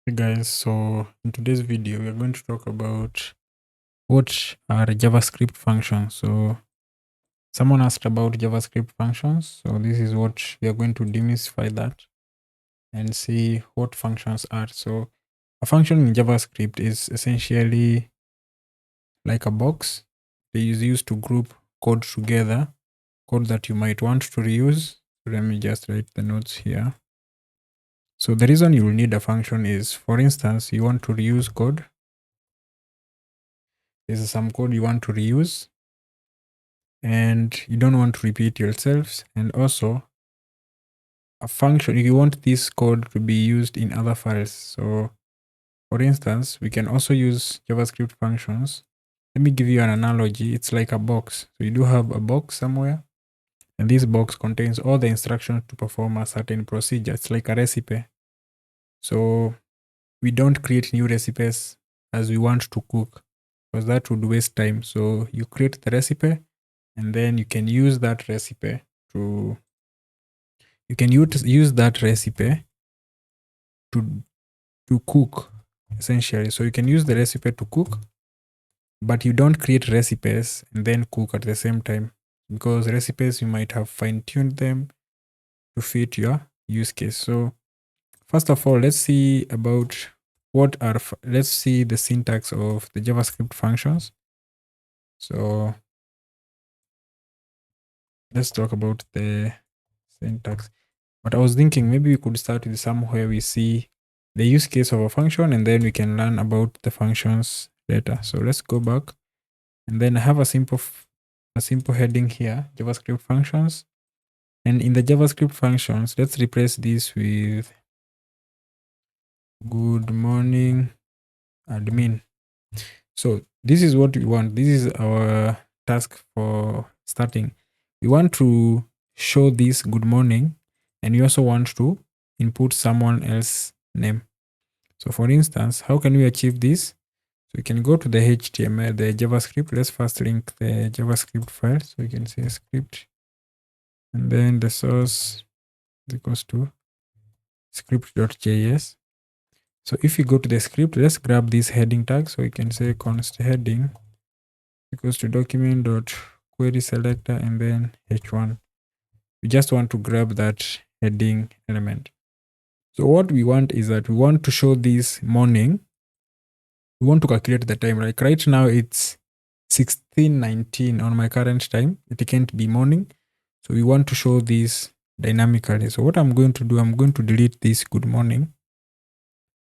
Hey guys, so in today's video, we are going to talk about what are JavaScript functions. So someone asked about JavaScript functions. So this is what we are going to demystify that and see what functions are. So a function in JavaScript is essentially like a box. It is used to group code together, code that you might want to reuse. So let me just write the notes here. So the reason you will need a function is, for instance, you want to reuse code. There's some code you want to reuse and you don't want to repeat yourselves. And also a function, you want this code to be used in other files. So for instance, we can also use JavaScript functions. Let me give you an analogy. It's like a box. So you do have a box somewhere, and this box contains all the instructions to perform a certain procedure. It's like a recipe. So we don't create new recipes as we want to cook, because that would waste time. So you create the recipe, and then you can use that recipe to use that recipe to cook, essentially. So you can use the recipe to cook, but you don't create recipes and then cook at the same time, because recipes you might have fine-tuned them to fit your use case. So first of all, let's see about let's see the syntax of the JavaScript functions. So let's talk about the syntax. But I was thinking maybe we could start with somewhere we see the use case of a function, and then we can learn about the functions later. So let's go back, and then I have a simple heading here, JavaScript functions. And in the JavaScript functions, let's replace this with good morning admin. So this is what we want. This is our task for starting. We want to show this good morning, and we also want to input someone else's name. So for instance, how can we achieve this? So we can go to the HTML, the JavaScript. Let's first link the JavaScript file. So we can say script, and then the source is equals to script.js. So if you go to the script, let's grab this heading tag. So we can say const heading equals to document.query selector and then h1. We just want to grab that heading element. So what we want is that we want to show this morning. We want to calculate the time. Like right now it's 16:19 on my current time. It can't be morning. So we want to show this dynamically. So what I'm going to do, I'm going to delete this good morning.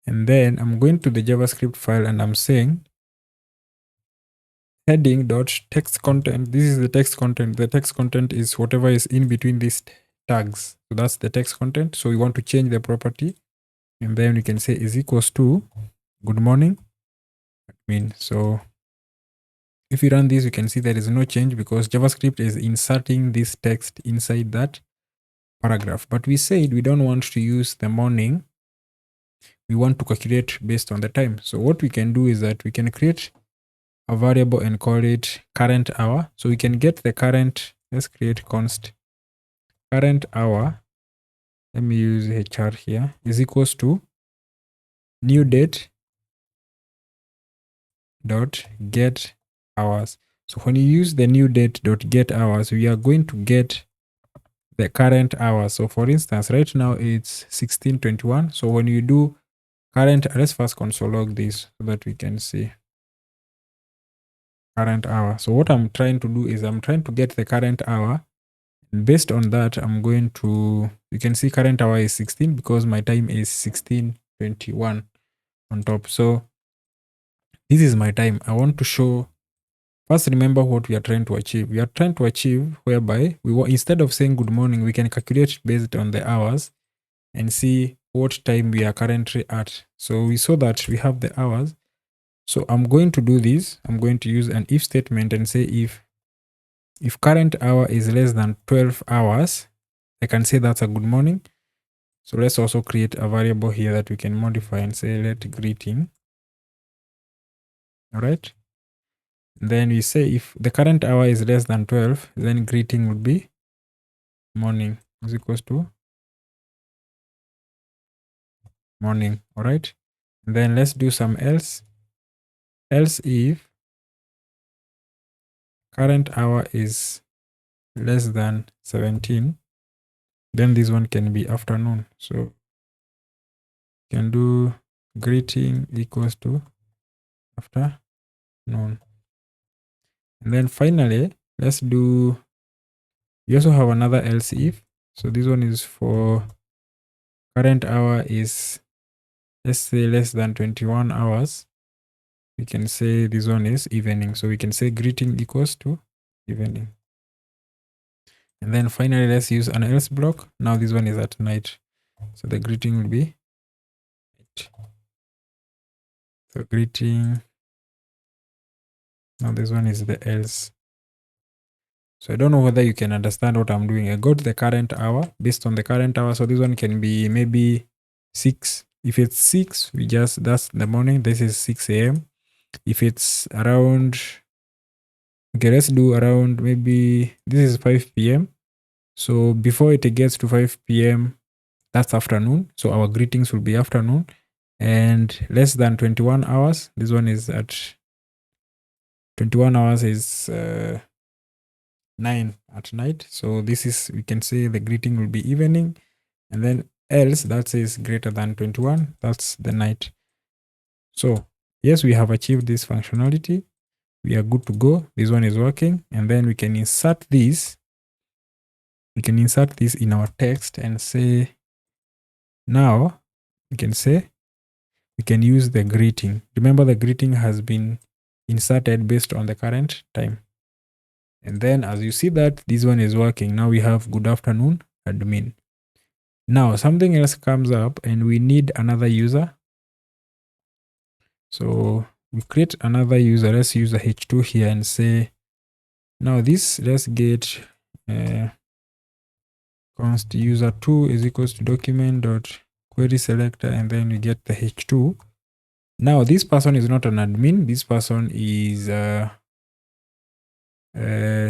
And then I'm going to the JavaScript file and I'm saying heading.text content. This is the text content. The text content is whatever is in between these tags. So that's the text content. So we want to change the property, and then we can say is equals to good morning admin. So if we run this, we can see there is no change because JavaScript is inserting this text inside that paragraph. But we said we don't want to use the morning. We want to calculate based on the time. So what we can do is that we can create a variable and call it current hour. So we can get the current. Let's create const current hour. Let me use HR here, is equals to new date dot get hours. So when you use the new date dot get hours, we are going to get the current hour. So for instance, right now it's 16:21. So when you do current, let's first console log this so that we can see current hour. So what I'm trying to do is I'm trying to get the current hour. And based on that, I'm going to, you can see current hour is 16 because my time is 16:21 on top. So this is my time. I want to show, first remember what we are trying to achieve. We are trying to achieve whereby we want, instead of saying good morning, we can calculate based on the hours and see what time we are currently at. So we saw that we have the hours. So I'm going to do this. I'm going to use an if statement and say if current hour is less than 12 hours, I can say that's a good morning. So let's also create a variable here that we can modify and say let greeting. All right. Then we say if the current hour is less than 12, then greeting would be morning is equals to morning. All right. And then let's do some else. Else if current hour is less than 17, then this one can be afternoon. So you can do greeting equals to afternoon. And then finally, let's do, we also have another else if. So this one is for current hour is, let's say, less than 21 hours. We can say this one is evening. So we can say greeting equals to evening. And then finally, let's use an else block. Now this one is at night. So the greeting will be night. So greeting. Now this one is the else. So I don't know whether you can understand what I'm doing. I got the current hour based on the current hour. So this one can be maybe 6. If it's 6, that's the morning. This is 6 a.m. If it's around, okay, let's do around, maybe this is 5 p.m. So before it gets to 5 p.m., that's afternoon. So our greetings will be afternoon. And less than 21 hours, this one is at 21 hours is 9 at night. So this is, we can say the greeting will be evening. And then else, that says greater than 21, that's the night. So yes, we have achieved this functionality. We are good to go. This one is working. And then we can insert this. We can insert this in our text and say, now we can say, we can use the greeting. Remember, the greeting has been inserted based on the current time. And then as you see that this one is working, now we have good afternoon admin. Now something else comes up and we need another user. So we create another user. Let's use a h2 here and say, now this, let's get const user2 is equals to document dot query selector, and then we get the h2. Now this person is not an admin. This person is a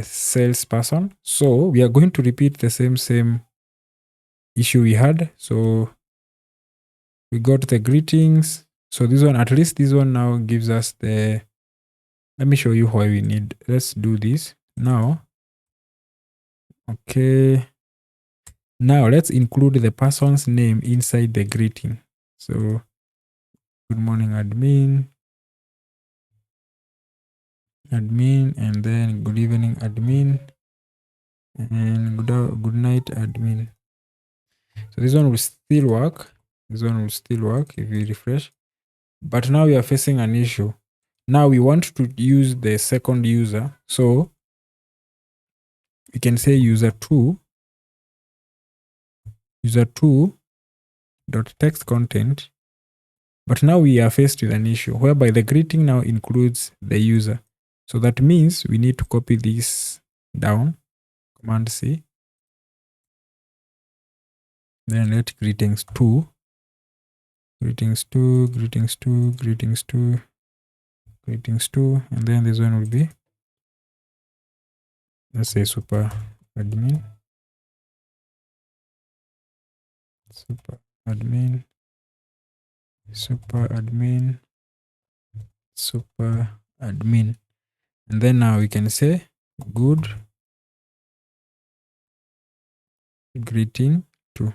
salesperson. So we are going to repeat the same issue we had. So we got the greetings. So this one, at least this one now gives us the, let me show you why we need, let's do this now. Okay. Now let's include the person's name inside the greeting. So good morning admin, and then good evening admin, and good night admin. So this one will still work. This one will still work if we refresh. But now we are facing an issue. Now we want to use the second user. So we can say user2 dot text content. But now we are faced with an issue whereby the greeting now includes the user. So that means we need to copy this down. Command C. Then let greetings 2, greetings 2, greetings 2, greetings 2, greetings 2, and then this one will be, let's say super admin, super admin, super admin, super admin. And then now we can say good greeting 2.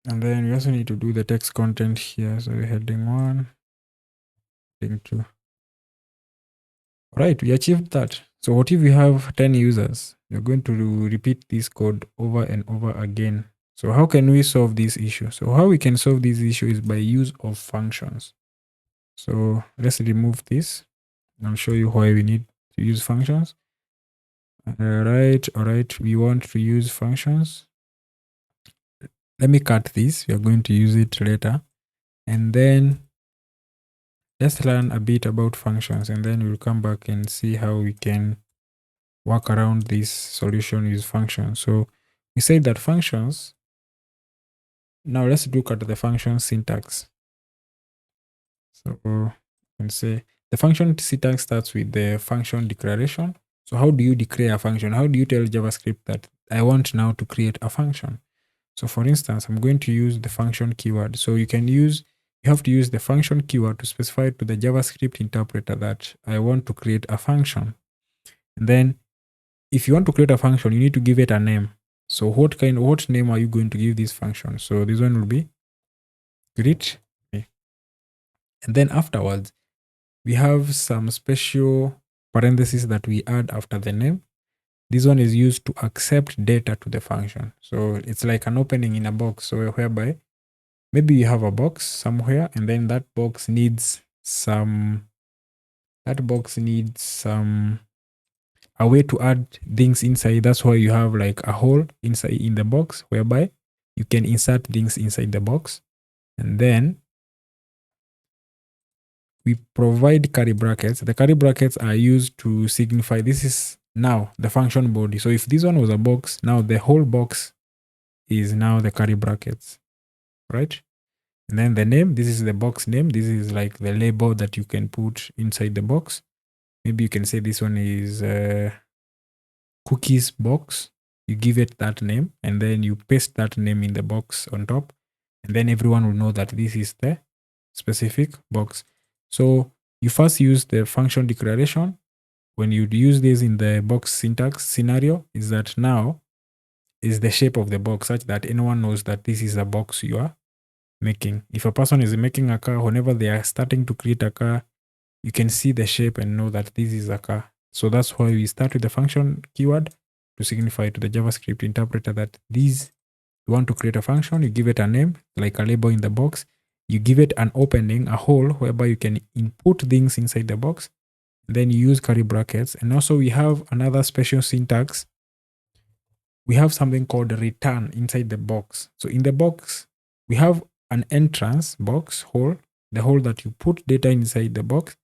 And then we also need to do the text content here. So heading 1, heading 2. All right, we achieved that. So what if we have 10 users? We're going to repeat this code over and over again. So how can we solve this issue? So how we can solve this issue is by use of functions. So let's remove this. I'll show you why we need to use functions. All right. We want to use functions. Let me cut this. We are going to use it later. And then let's learn a bit about functions, and then we'll come back and see how we can work around this solution with functions. So we said that functions, now let's look at the function syntax. So you can say the function syntax starts with the function declaration. So how do you declare a function? How do you tell JavaScript that I want now to create a function? So for instance, I'm going to use the function keyword. So you have to use the function keyword to specify to the JavaScript interpreter that I want to create a function. And then if you want to create a function, you need to give it a name. So what name are you going to give this function? So this one will be greet me. And then afterwards, we have some special parentheses that we add after the name. This one is used to accept data to the function. So it's like an opening in a box. So whereby maybe you have a box somewhere and then that box needs a way to add things inside. That's why you have like a hole inside in the box whereby you can insert things inside the box. And then we provide curly brackets. The curly brackets are used to signify this is now the function body. So if this one was a box, now the whole box is now the curly brackets, right? And then the name, this is the box name. This is like the label that you can put inside the box. Maybe you can say this one is cookies box. You give it that name and then you paste that name in the box on top. And then everyone will know that this is the specific box. So you first use the function declaration. When you use this in the box syntax scenario, is that now is the shape of the box such that anyone knows that this is a box you are making. If a person is making a car, whenever they are starting to create a car, you can see the shape and know that this is a car. So that's why we start with the function keyword to signify to the JavaScript interpreter that you want to create a function, you give it a name, like a label in the box. You give it an opening, a hole, whereby you can input things inside the box. Then you use curly brackets. And also we have another special syntax. We have something called return inside the box. So in the box, we have an entrance box hole, the hole that you put data inside the box.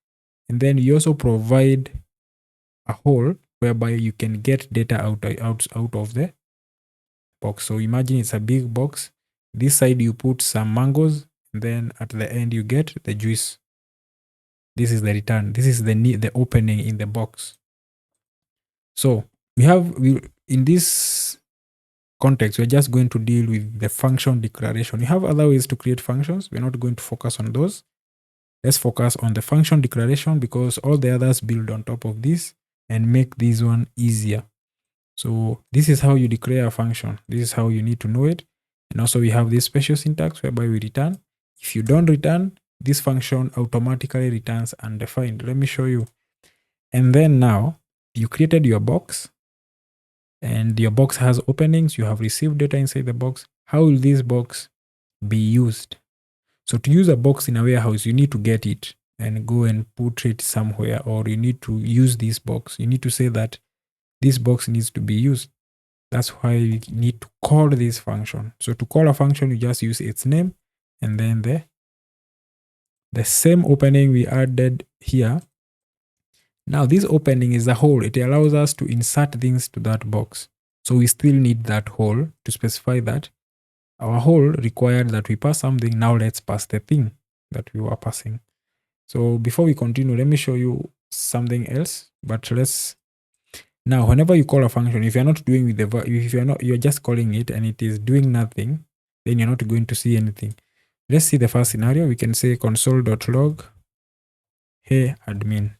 And then you also provide a hole whereby you can get data out of the box. So imagine it's a big box. This side you put some mangoes, and then at the end you get the juice. This is the return. This is the opening in the box. So in this context, we're just going to deal with the function declaration. You have other ways to create functions. We're not going to focus on those. Let's focus on the function declaration because all the others build on top of this and make this one easier. So this is how you declare a function. This is how you need to know it. And also we have this special syntax whereby we return. If you don't return, this function automatically returns undefined. Let me show you. And then now you created your box and your box has openings. You have received data inside the box. How will this box be used? So to use a box in a warehouse, you need to get it and go and put it somewhere, or you need to use this box. You need to say that this box needs to be used. That's why you need to call this function. So to call a function, you just use its name and then the same opening we added here. Now this opening is a hole. It allows us to insert things to that box. So we still need that hole to specify that our hole required that we pass something. Now let's pass the thing that we were passing. So before we continue, let me show you something else. But now whenever you call a function, if you're not doing with you're just calling it and it is doing nothing, then you're not going to see anything. Let's see the first scenario. We can say console.log hey admin.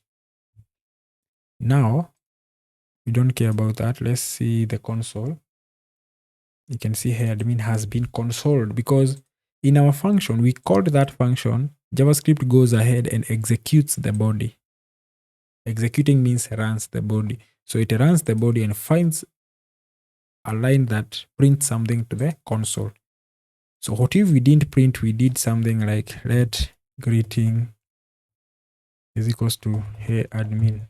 Now we don't care about that. Let's see the console. You can see hey admin has been consoled because in our function, we called that function. JavaScript goes ahead and executes the body. Executing means runs the body. So it runs the body and finds a line that prints something to the console. So what if we didn't print, we did something like let greeting is equals to hey admin.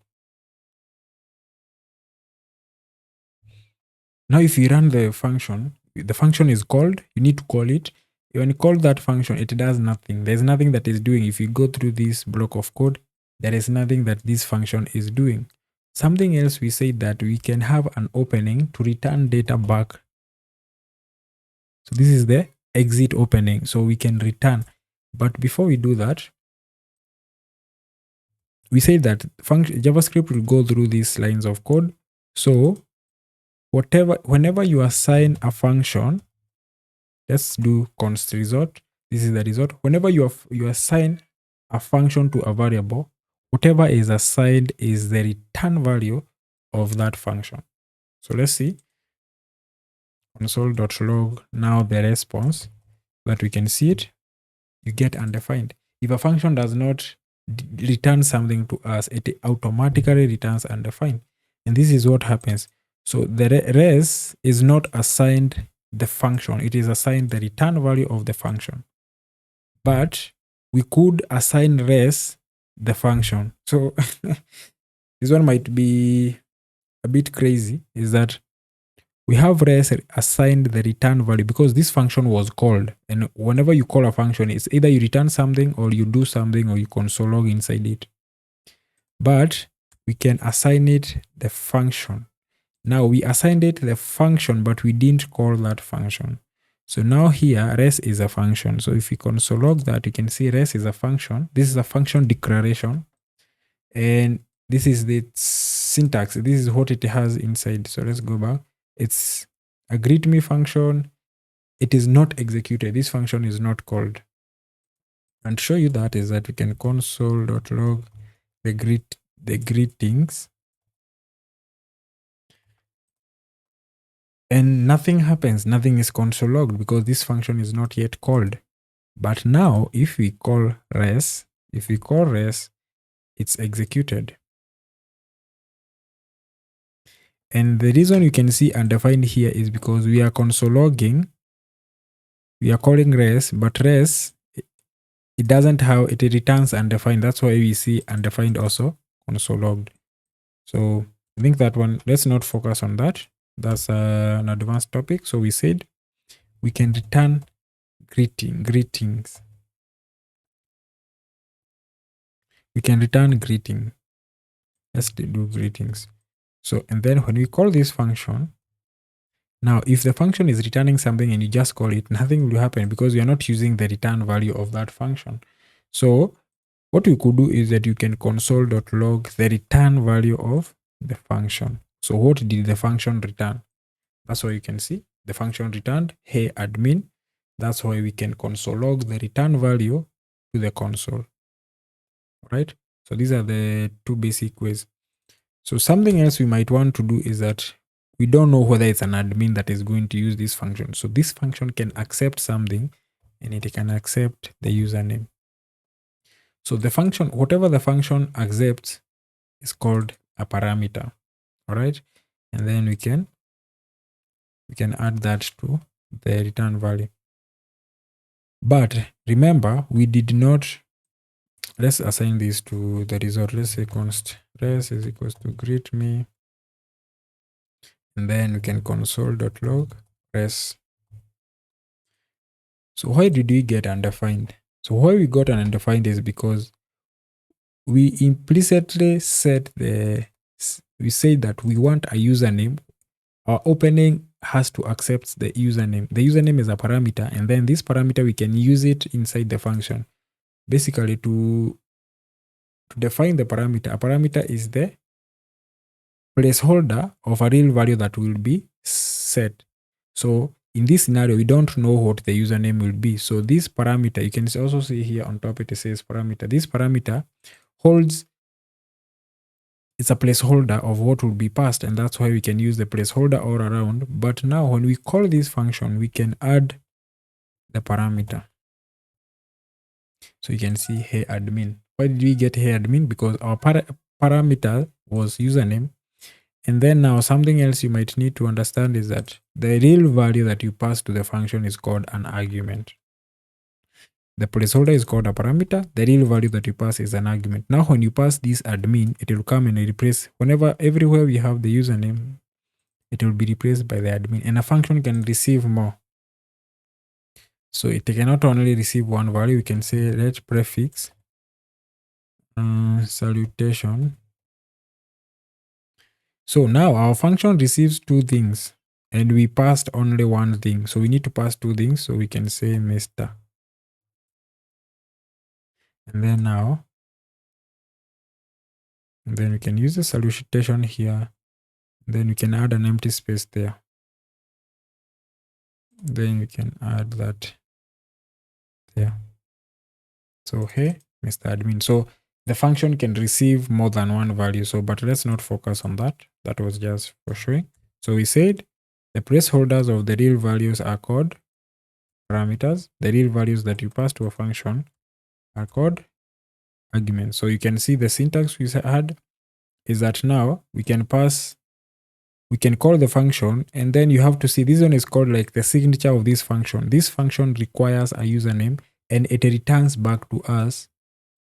Now if you run the function is called, you need to call it. When you call that function, it does nothing. There's nothing that is doing. If you go through this block of code, there is nothing that this function is doing. Something else, we say that we can have an opening to return data back. So this is the exit opening. So we can return. But before we do that, we say that JavaScript will go through these lines of code. So whenever you assign a function, Let's do const result. This is the result. Whenever you assign a function to a variable, whatever is assigned is the return value of that function. So let's see console.log now the response that we can see it. You get undefined. If a function does not return something to us, it automatically returns undefined. And this is what happens. So the res is not assigned the function, it is assigned the return value of the function. But we could assign res the function. So this one might be a bit crazy, is that we have res assigned the return value because this function was called. And whenever you call a function, it's either you return something or you do something or you console log inside it. But we can assign it the function. Now we assigned it the function, but we didn't call that function. So now here res is a function. So if we console log that, you can see res is a function. This is a function declaration. And this is the syntax. This is what it has inside. So let's go back. It's a greet me function. It is not executed. This function is not called. And to show you that is that we can console.log the greetings, and nothing happens. Nothing is console logged because this function is not yet called. But now if we call res, it's executed. And the reason you can see undefined here is because we are console logging. We are calling res, but res, it doesn't have, it returns undefined. That's why we see undefined also console logged. So I think that one, let's not focus on that. That's an advanced topic. So we said we can return greetings. We can return greeting. Let's do greetings. So, and then when we call this function, now if the function is returning something and you just call it, nothing will happen because you're not using the return value of that function. So what you could do is that you can console.log the return value of the function. So what did the function return? That's why you can see the function returned, hey admin. That's why we can console log the return value to the console. Right? So these are the two basic ways. So something else we might want to do is that we don't know whether it's an admin that is going to use this function. So this function can accept something and it can accept the username. So the function, whatever the function accepts is called a parameter. All right. And then we can add that to the return value. But remember, we did not, let's assign this to the result. Let's say const res is equals to greet me. And then we can console.log res. So why did we get undefined? So why we got an undefined is because we implicitly set we say that we want a username. Our opening has to accept the username. The username is a parameter, and then this parameter we can use it inside the function. Basically, to define the parameter, a parameter is the placeholder of a real value that will be set. So in this scenario, we don't know what the username will be. So this parameter, you can also see here on top, it says parameter. This parameter holds, it's a placeholder of what will be passed, and that's why we can use the placeholder all around. But now when we call this function, we can add the parameter. So you can see hey admin. Why did we get hey admin? Because our parameter was username. And then now something else you might need to understand is that the real value that you pass to the function is called an argument. The placeholder is called a parameter. The real value that you pass is an argument. Now, when you pass this admin, it will come and replace, everywhere we have the username, it will be replaced by the admin. And a function can receive more. So it cannot only receive one value. We can say let prefix salutation. So now our function receives two things and we passed only one thing. So we need to pass two things. So we can say Mr. And then now, and then we can use the salutation here. Then we can add an empty space there. Then we can add that there. So hey, Mr. Admin. So the function can receive more than one value. So, but let's not focus on that. That was just for showing. So we said the placeholders of the real values are called parameters. The real values that you pass to a function are called arguments. So you can see the syntax we had is that now we can call the function, and then you have to see this one is called like the signature of this function. This function requires a username and it returns back to us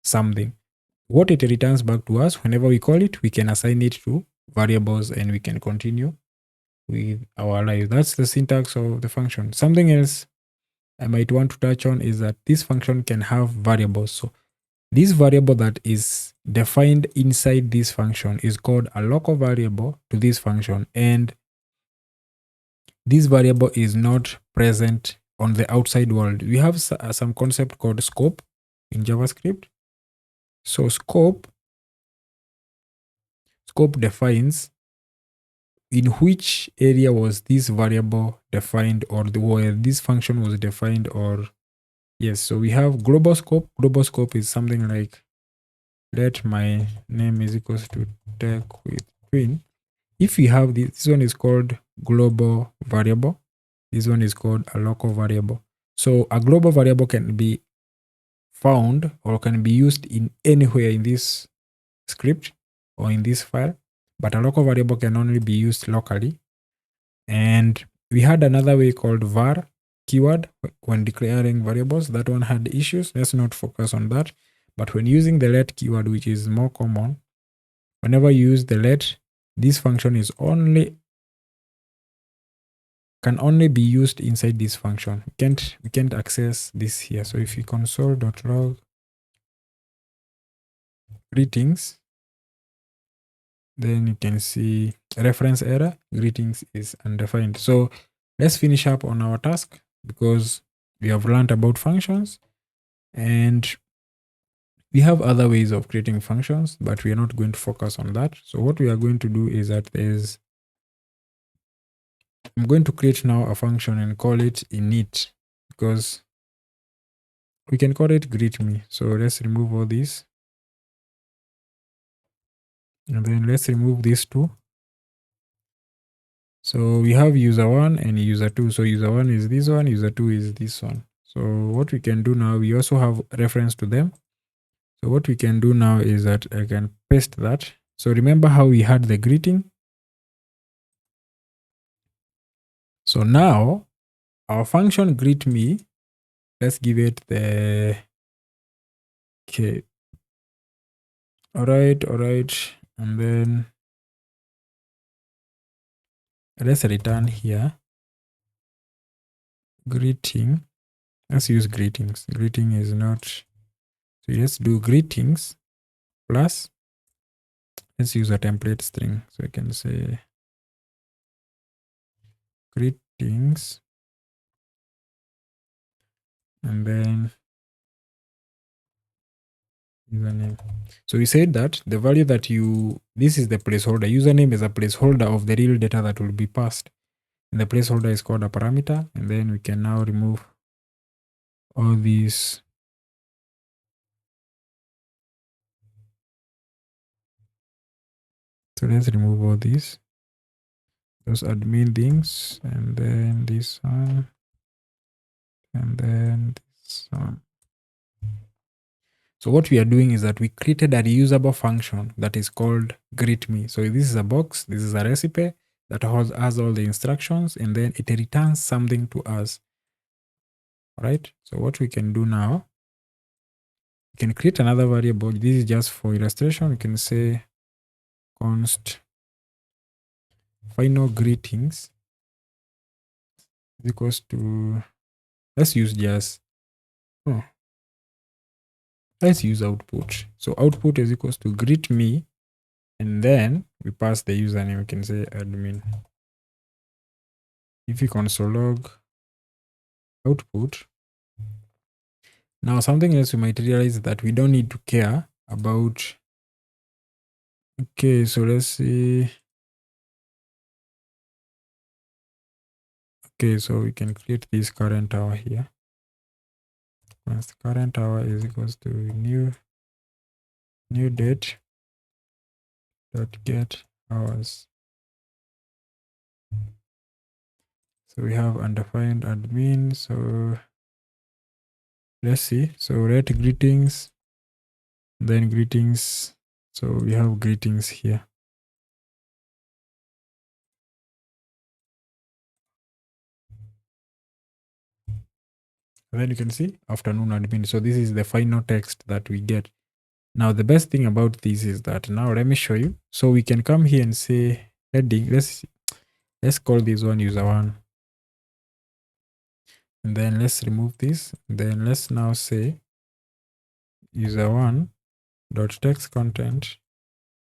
something. What it returns back to us, whenever we call it, we can assign it to variables and we can continue with our life. That's the syntax of the function. Something else I might want to touch on is that this function can have variables. So this variable that is defined inside this function is called a local variable to this function. And this variable is not present on the outside world. We have some concept called scope in JavaScript. So scope defines in which area was this variable defined, or where this function was defined, or yes. So we have global scope. Global scope is something like, let my name is equals to TechWithTwin. If we have this one is called global variable. This one is called a local variable. So a global variable can be found or can be used in anywhere in this script or in this file, but a local variable can only be used locally. And we had another way called var keyword when declaring variables. That one had issues. Let's not focus on that. But when using the let keyword, which is more common, whenever you use the let, this function is can only be used inside this function. We can't access this here. So if you console.log greetings, then you can see reference error, greetings is undefined. So let's finish up on our task, because we have learned about functions and we have other ways of creating functions, but we are not going to focus on that. So what we are going to do is that I'm going to create now a function and call it init, because we can call it greet me. So let's remove all this. And then let's remove these two. So we have user one and user two. So user one is this one, user two is this one. So what we can do now, we also have reference to them. So what we can do now is that I can paste that. So remember how we had the greeting? So now our function greet me, let's give it the, okay. All right. And then let's return here greeting. Let's use greetings. Greeting is not, so let's do greetings plus, let's use a template string. So I can say greetings and then username. So we said that the value that this is the placeholder. Username is a placeholder of the real data that will be passed. And the placeholder is called a parameter. And then we can now remove all these. So let's remove all these, those admin things, and then this one, and then this one. So what we are doing is that we created a reusable function that is called greetme. So this is a box, this is a recipe that has all the instructions, and then it returns something to us. All right. So what we can do now, we can create another variable. This is just for illustration. We can say const final greetings is equals to, let's use just, oh, let's use output. So output is equals to greet me, and then we pass the username. We can say admin. If you console log output, now something else we might realize that we don't need to care about. Okay, so let's see. Okay, so we can create this current hour here. Once the current hour is equals to new date dot get hours. So we have undefined admin. So let's see. So write greetings, then greetings. So we have greetings here. And then you can see afternoon admin. So this is the final text that we get. Now the best thing about this is that now let me show you. So we can come here and say heading. Let's call this one user one. And then let's remove this. Then let's now say user one dot text content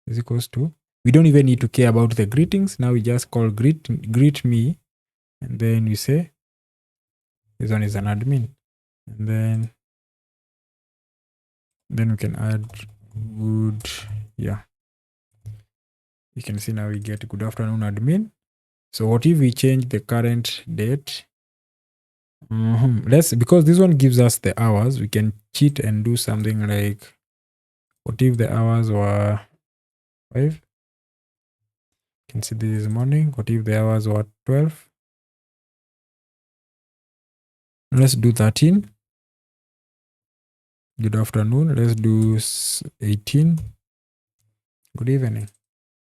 is equals to, we don't even need to care about the greetings. Now we just call greet me, and then we say this one is an admin, and then we can add good. Yeah, you can see now we get good afternoon admin. So what if we change the current date? Let's, because this one gives us the hours, we can cheat and do something like, what if the hours were 5? You can see this is morning. What if the hours were 12? Let's do 13. Good afternoon. Let's do 18. Good evening.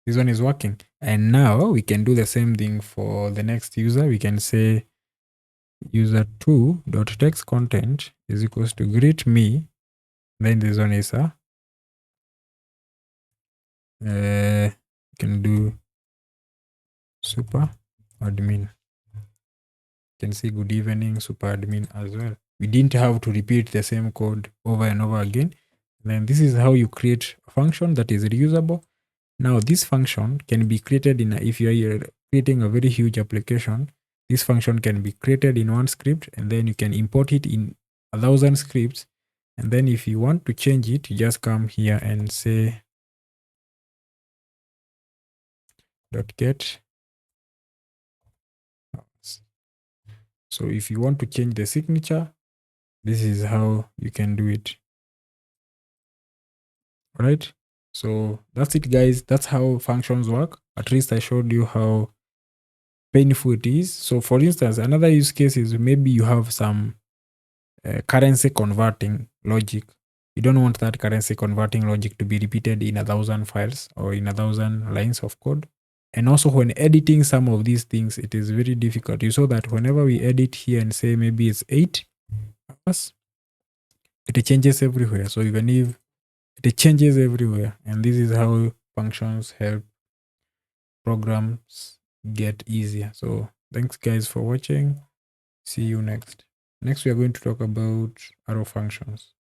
This one is working. And now we can do the same thing for the next user. We can say user2.text content is equals to greet me. Then this one is can do super admin. You can see good evening super admin as well. We didn't have to repeat the same code over and over again. Then this is how you create a function that is reusable. Now this function can be created in if you are creating a very huge application, this function can be created in one script, and then you can import it in 1,000 scripts. And then if you want to change it, you just come here and say .get. So if you want to change the signature, this is how you can do it. All right. So that's it, guys. That's how functions work. At least I showed you how painful it is. So for instance, another use case is maybe you have some currency converting logic. You don't want that currency converting logic to be repeated in 1,000 files or in 1,000 lines of code. And also when editing some of these things, it is very difficult. You saw that whenever we edit here and say maybe it's 8 hours, it changes everywhere. So even if it changes everywhere, and this is how functions help programs get easier. So thanks guys for watching. See you next. Next, we are going to talk about arrow functions.